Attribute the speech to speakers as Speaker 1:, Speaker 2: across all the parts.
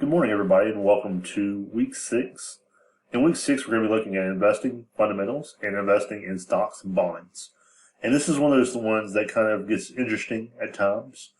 Speaker 1: Good morning, everybody, and welcome to week 6. In week 6, we're going to be looking at investing fundamentals and investing in stocks and bonds. And this is one of those ones that kind of gets interesting at times.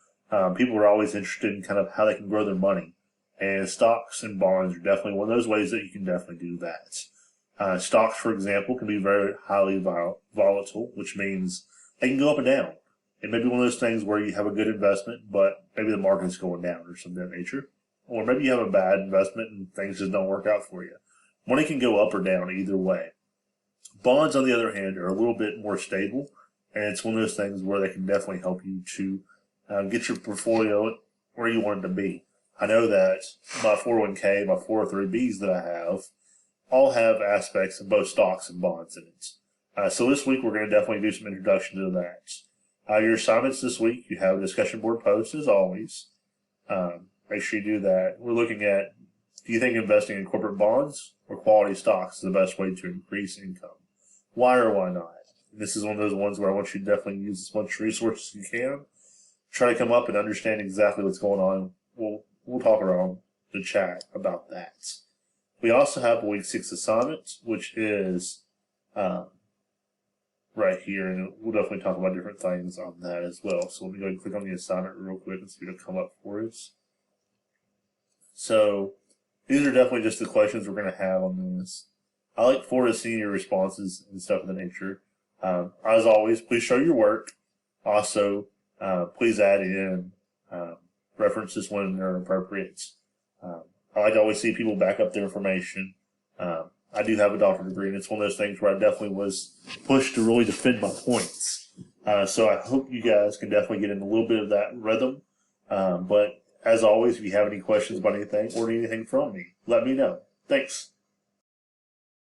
Speaker 1: People are always interested in kind of how they can grow their money. And stocks and bonds are definitely one of those ways that you can definitely do that. Stocks, for example, can be very highly volatile, which means they can go up and down. It may be one of those things where you have a good investment, but maybe the market's going down or something of that nature. Or maybe you have a bad investment and things just don't work out for you. Money can go up or down either way. Bonds, on the other hand, are a little bit more stable, and it's one of those things where they can definitely help you to get your portfolio where you want it to be. I know that my 401k, my 403bs that I have, all have aspects of both stocks and bonds in it. So this week we're going to definitely do some introduction to that. Your assignments this week, you have a discussion board post as always. Make sure you do that. We're looking at, do you think investing in corporate bonds or quality stocks is the best way to increase income? Why or why not? This is one of those ones where I want you to definitely use as much resources as you can. Try to come up and understand exactly what's going on. We'll talk around the chat about that. We also have a week 6 assignment, which is right here, and we'll definitely talk about different things on that as well. So let me go ahead and click on the assignment real quick and see it'll come up for us. So these are definitely just the questions we're going to have on this. I look forward to seeing your responses and stuff of the nature. As always, please show your work. Also, please add in references when they're appropriate. I like to always see people back up their information. I do have a doctorate degree, and it's one of those things where I definitely was pushed to really defend my points. So I hope you guys can definitely get in a little bit of that rhythm. But as always, if you have any questions about anything or need anything from me, let me know. Thanks.